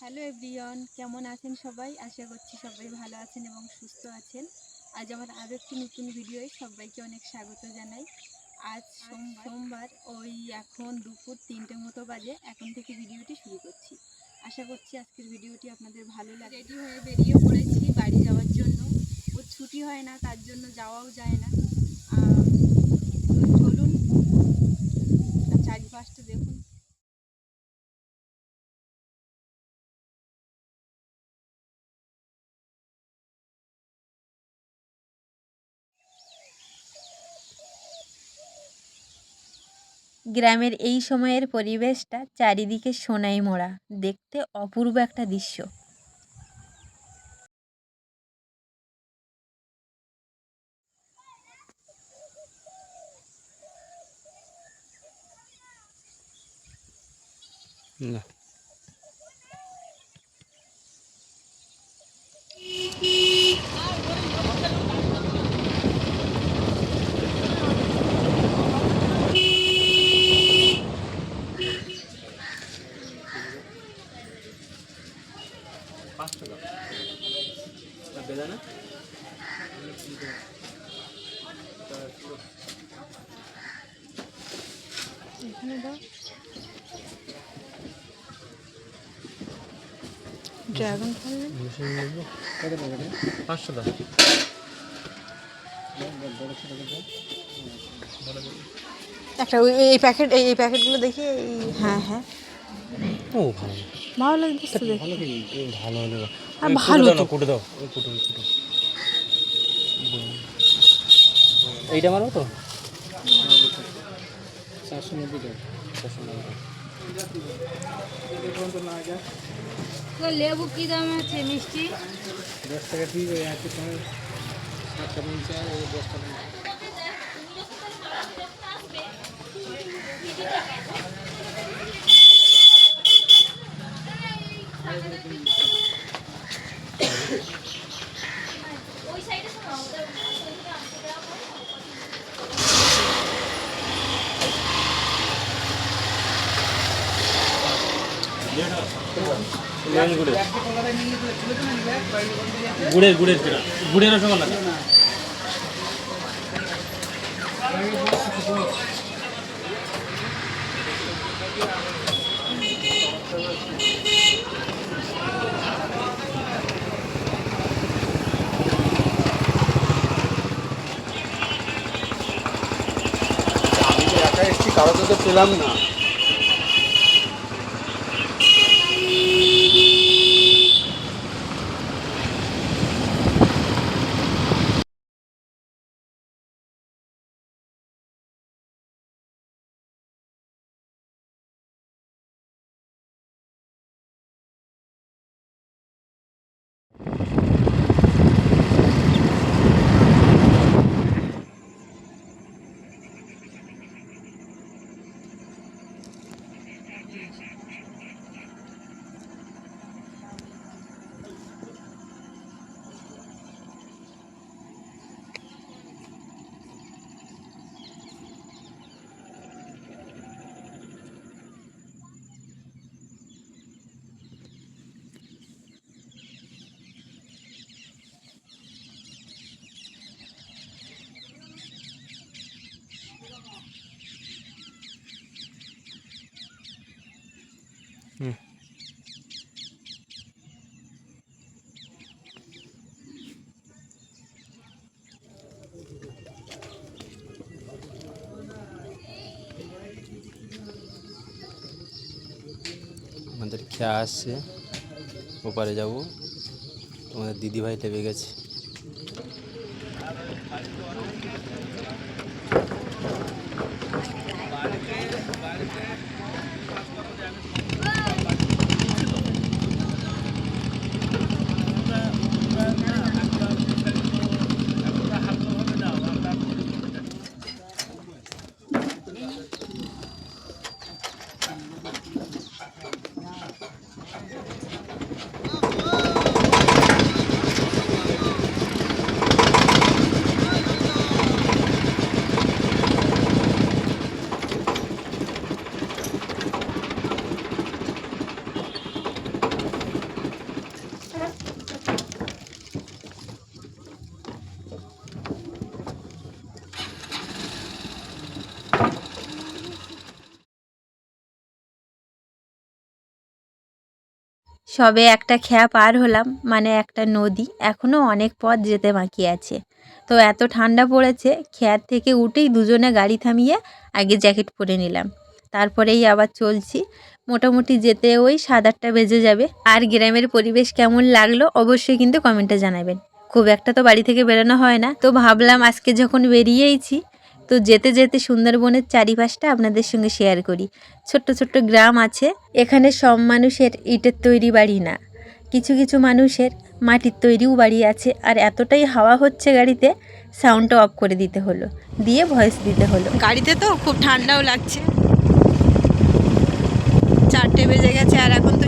Hello everyone, কেমন আছেন সবাই? আশা করছি সবাই ভালো আছেন এবং সুস্থ আছেন। আজ আমার আরও একটি নতুন ভিডিওয় সবাইকে অনেক স্বাগত জানাই। আজ সোমবার ওই এখন দুপুর 3টের মতো বাজে। এখন থেকে ভিডিওটি শুরু করছি। আশা করছি আজকের ভিডিওটি আপনাদের ভালো লাগে। রেডি হয়ে বেরিয়ে পড়েছি বাড়ি যাওয়ার জন্য। ওর ছুটি হয় না, তার জন্য যাওয়াও যায় না। তো চলুন চারিপাশটা দেখুন। গ্রামের এই সময়ের পরিবেশটা চারিদিকে সোনায় মোড়া, দেখতে অপূর্ব একটা দৃশ্য। না বেদানা ড্রাগন ফল কত টাকা? 500 টাকা। একটা এই প্যাকেট এই প্যাকেটগুলো দেখি। হ্যাঁ হ্যাঁ, ও ভালো ভালো লাগছে দেখতে। ভালো কি ভালো হলো। আর ভালো তো, কুটে দাও ওই কুটে এইটা মারো তো 490 টাকা। 490 লেবু কি দাম আছে? মিষ্টি 10 টাকা ঠিক আছে। আছে তোমার 7 টাকা নিচে আর 10 টাকা। গুড়ের গুড়ের রসগোল্লা। আমি তো একা এসেছি, কারো তো পেলাম না। আমাদের খেয়া আসছে, ওপারে যাব। তোমাদের দিদিভাই লেবে গেছে। সবে একটা খেয়া পার হলাম, মানে একটা নদী, এখনও অনেক পথ যেতে বাকি আছে। তো এত ঠান্ডা পড়েছে, খেয়ার থেকে উঠেই দুজনে গাড়ি থামিয়ে আগে জ্যাকেট পরে নিলাম, তারপরেই আবার চলছি। মোটামুটি যেতে ওই 7-8টা বেজে যাবে। আর গ্রামের পরিবেশ কেমন লাগলো অবশ্যই কিন্তু কমেন্টে জানাবেন। খুব একটা তো বাড়ি থেকে বেরোনো হয় না, তো ভাবলাম আজকে যখন বেরিয়েইছি তো যেতে যেতে সুন্দরবনের চারিপাশটা আপনাদের সঙ্গে শেয়ার করি। ছোট্ট ছোট্ট গ্রাম আছে এখানে, সব মানুষের ইটের তৈরি বাড়ি না, কিছু কিছু মানুষের মাটির তৈরিও বাড়ি আছে। আর এতটাই হাওয়া হচ্ছে গাড়িতে, সাউন্ডটা অফ করে দিতে হলো, দিয়ে ভয়েস দিতে হলো। গাড়িতে তো খুব ঠান্ডাও লাগছে। 4টে বেজে গেছে আর এখন তো